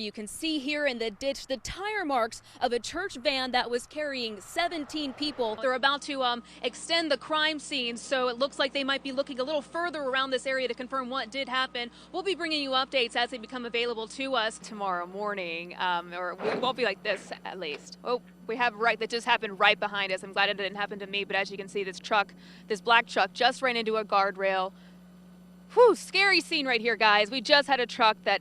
You can see here in the ditch the tire marks of a church van that was carrying 17 people. They're about to extend the crime scene, so it looks like they might be looking a little further around this area to confirm what did happen. We'll be bringing you updates as they become available to us tomorrow morning, or we won't be like this at least. Oh, we have that just happened right behind us. I'm glad it didn't happen to me, but as you can see, this black truck just ran into a guardrail. Whew, scary scene right here, guys. We just had a truck that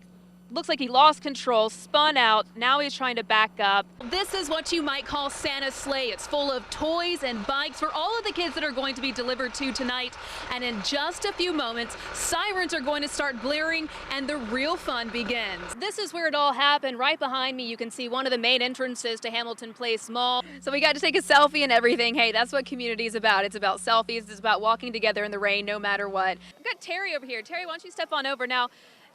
looks like he lost control, spun out. Now he's trying to back up. This is what you might call Santa's sleigh. It's full of toys and bikes for all of the kids that are going to be delivered to tonight. And in just a few moments, sirens are going to start blaring and the real fun begins. This is where it all happened. Right behind me, you can see one of the main entrances to Hamilton Place Mall. So we got to take a selfie and everything. Hey, that's what community is about. It's about selfies. It's about walking together in the rain, no matter what. I've got Terry over here. Terry, why don't you step on over now?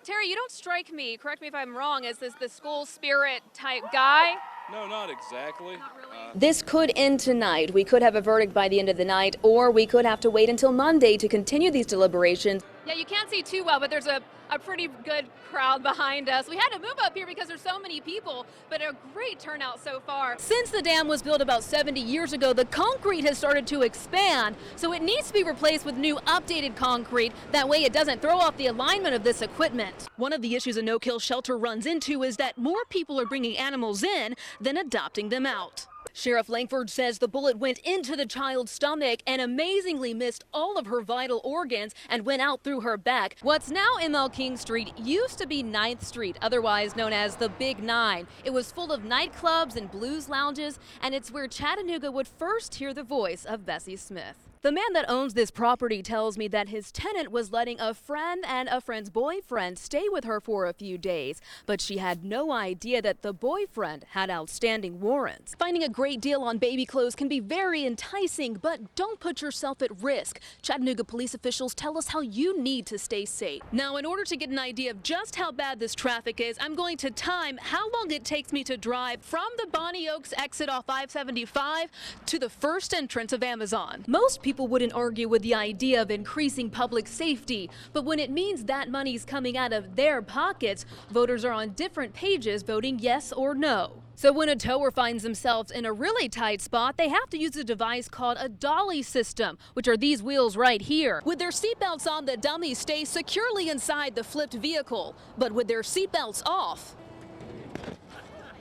Terry, you don't strike me, correct me if I'm wrong, as the school spirit type guy. No, not exactly. Not really. This could end tonight. We could have a verdict by the end of the night, or we could have to wait until Monday to continue these deliberations. Yeah, you can't see too well, but there's a pretty good crowd behind us. We had to move up here because there's so many people, but a great turnout so far. Since the dam was built about 70 years ago, the concrete has started to expand, so it needs to be replaced with new updated concrete. That way it doesn't throw off the alignment of this equipment. One of the issues a no-kill shelter runs into is that more people are bringing animals in than adopting them out. Sheriff Langford says the bullet went into the child's stomach and amazingly missed all of her vital organs and went out through her back. What's now ML King Street used to be 9th Street, otherwise known as the Big Nine. It was full of nightclubs and blues lounges, and it's where Chattanooga would first hear the voice of Bessie Smith. The man that owns this property tells me that his tenant was letting a friend and a friend's boyfriend stay with her for a few days, but she had no idea that the boyfriend had outstanding warrants. Finding a great deal on baby clothes can be very enticing, but don't put yourself at risk. Chattanooga police officials tell us how you need to stay safe. Now, in order to get an idea of just how bad this traffic is, I'm going to time how long it takes me to drive from the Bonnie Oaks exit off 575 to the first entrance of Amazon. Most people wouldn't argue with the idea of increasing public safety, but when it means that money's coming out of their pockets, voters are on different pages voting yes or no. So when a tower finds themselves in a really tight spot, they have to use a device called a dolly system, which are these wheels right here. With their seatbelts on, the dummies stay securely inside the flipped vehicle, but with their seatbelts off,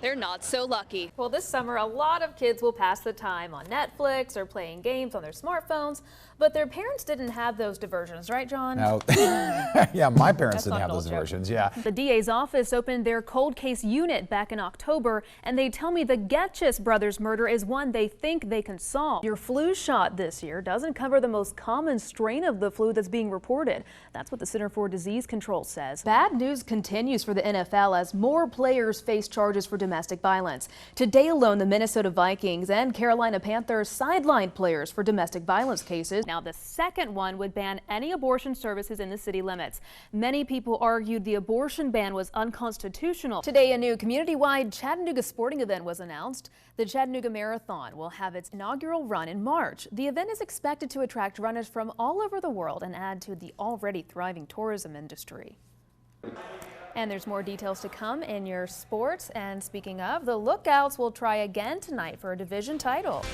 they're not so lucky. Well, this summer, a lot of kids will pass the time on Netflix or playing games on their smartphones, but their parents didn't have those diversions, right, John? No. Yeah, my parents didn't have those diversions, yeah. The DA's office opened their cold case unit back in October, and they tell me the Getchis brothers murder is one they think they can solve. Your flu shot this year doesn't cover the most common strain of the flu that's being reported. That's what the Center for Disease Control says. Bad news continues for the NFL as more players face charges for domestic violence. Today alone, the Minnesota Vikings and Carolina Panthers sidelined players for domestic violence cases. Now, the second one would ban any abortion services in the city limits. Many people argued the abortion ban was unconstitutional. Today, a new community-wide Chattanooga sporting event was announced. The Chattanooga Marathon will have its inaugural run in March. The event is expected to attract runners from all over the world and add to the already thriving tourism industry. And there's more details to come in your sports. And speaking of, the Lookouts will try again tonight for a division title.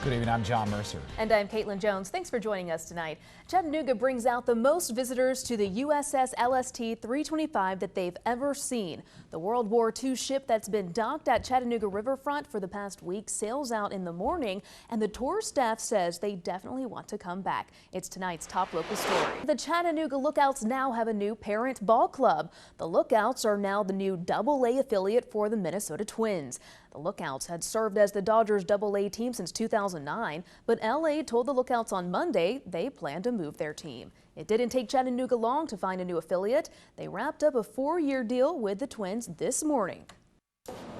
Good evening, I'm John Mercer. And I'm Caitlyn Jones. Thanks for joining us tonight. Chattanooga brings out the most visitors to the USS LST 325 that they've ever seen. The World War II ship that's been docked at Chattanooga Riverfront for the past week sails out in the morning, and the tour staff says they definitely want to come back. It's tonight's top local story. The Chattanooga Lookouts now have a new parent ball club. The Lookouts are now the new AA affiliate for the Minnesota Twins. The Lookouts had served as the Dodgers AA team since 2009, but LA told the Lookouts on Monday they plan to move their team. It didn't take Chattanooga long to find a new affiliate. They wrapped up a 4-year deal with the Twins this morning.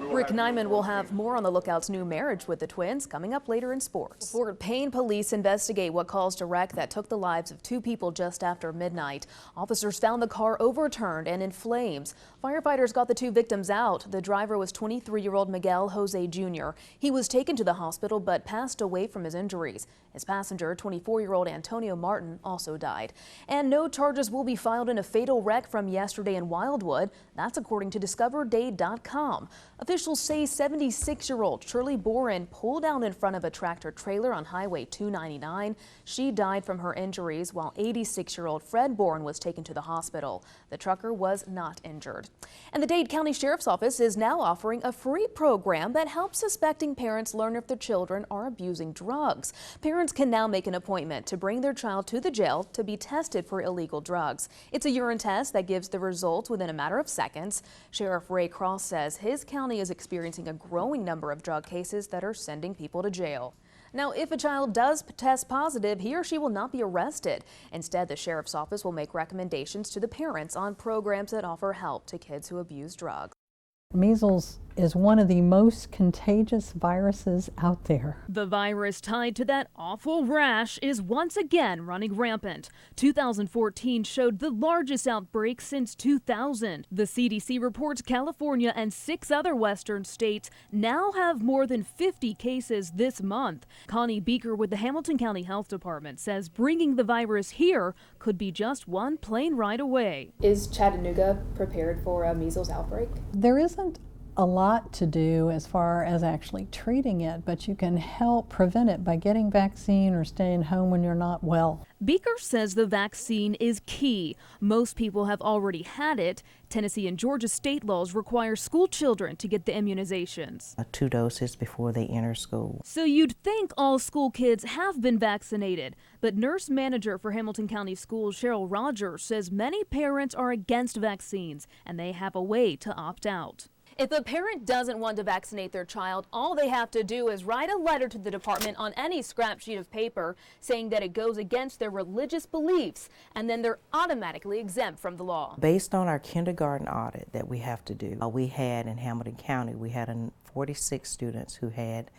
Rick Nyman will have more on the Lookout's new marriage with the Twins coming up later in sports. Fort Payne police investigate what caused a wreck that took the lives of 2 people just after midnight. Officers found the car overturned and in flames. Firefighters got the 2 victims out. The driver was 23-year-old Miguel Jose Jr. He was taken to the hospital but passed away from his injuries. His passenger, 24-year-old Antonio Martin, also died. And no charges will be filed in a fatal wreck from yesterday in Wildwood. That's according to DiscoverDay.com. Officials say 76-year-old Shirley Boren pulled out in front of a tractor trailer on Highway 299. She died from her injuries, while 86-year-old Fred Boren was taken to the hospital. The trucker was not injured. And the Dade County Sheriff's Office is now offering a free program that helps suspecting parents learn if their children are abusing drugs. Parents can now make an appointment to bring their child to the jail to be tested for illegal drugs. It's a urine test that gives the results within a matter of seconds. Sheriff Ray Cross says his county is experiencing a growing number of drug cases that are sending people to jail. Now, if a child does test positive, he or she will not be arrested. Instead, the sheriff's office will make recommendations to the parents on programs that offer help to kids who abuse drugs. Measles is one of the most contagious viruses out there. The virus tied to that awful rash is once again running rampant. 2014 showed the largest outbreak since 2000. The CDC reports California and 6 other western states now have more than 50 cases this month. Connie Beaker with the Hamilton County Health Department says bringing the virus here could be just one plane ride away. Is Chattanooga prepared for a measles outbreak? There isn't a lot to do as far as actually treating it, but you can help prevent it by getting vaccine or staying home when you're not well. Beaker says the vaccine is key. Most people have already had it. Tennessee and Georgia state laws require school children to get the immunizations. 2 doses before they enter school. So you'd think all school kids have been vaccinated, but nurse manager for Hamilton County Schools Cheryl Rogers says many parents are against vaccines and they have a way to opt out. If a parent doesn't want to vaccinate their child, all they have to do is write a letter to the department on any scrap sheet of paper saying that it goes against their religious beliefs, and then they're automatically exempt from the law. Based on our kindergarten audit that we have to do, we had in Hamilton County, we had 46 students who had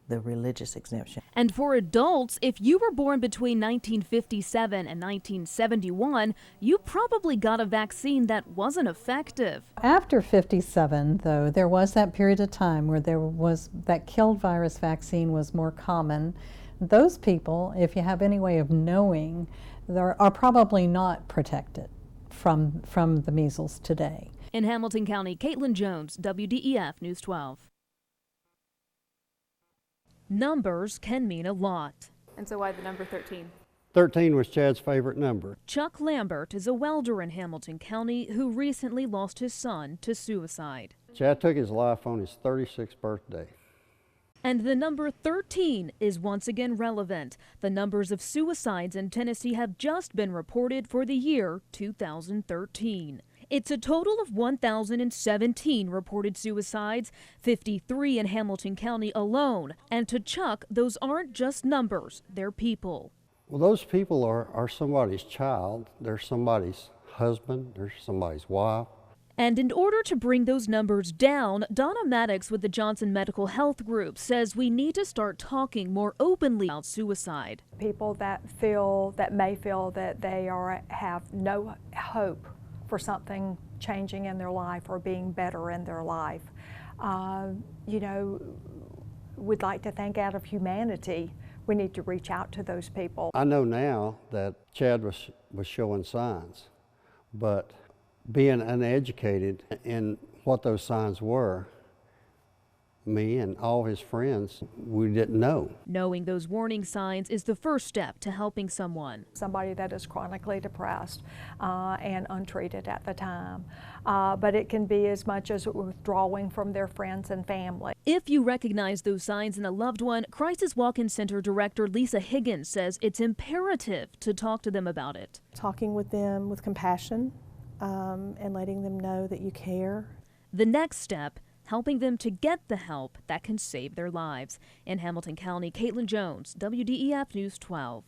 the religious exemption. And for adults, if you were born between 1957 and 1971, you probably got a vaccine that wasn't effective. After 57, though, there was that period of time where there was that killed virus vaccine was more common. Those people, if you have any way of knowing, are probably not protected from the measles today. In Hamilton County, Caitlyn Jones, WDEF News 12. Numbers can mean a lot. And so why the number 13? 13 was Chad's favorite number. Chuck Lambert is a welder in Hamilton County who recently lost his son to suicide. Chad took his life on his 36th birthday. And the number 13 is once again relevant. The numbers of suicides in Tennessee have just been reported for the year 2013. It's a total of 1,017 reported suicides, 53 in Hamilton County alone. And to Chuck, those aren't just numbers, they're people. Well, those people are somebody's child, they're somebody's husband, they're somebody's wife. And in order to bring those numbers down, Donna Maddox with the Johnson Medical Health Group says we need to start talking more openly about suicide. People that may feel that they have no hope for something changing in their life or being better in their life. We'd like to think out of humanity, we need to reach out to those people. I know now that Chad was showing signs, but being uneducated in what those signs were, me and all his friends, we didn't know. Knowing those warning signs is the first step to helping someone. Somebody that is chronically depressed and untreated at the time. But it can be as much as withdrawing from their friends and family. If you recognize those signs in a loved one, Crisis Walk-In Center Director Lisa Higgins says it's imperative to talk to them about it. Talking with them with compassion and letting them know that you care. The next step, helping them to get the help that can save their lives. In Hamilton County, Caitlyn Jones, WDEF News 12.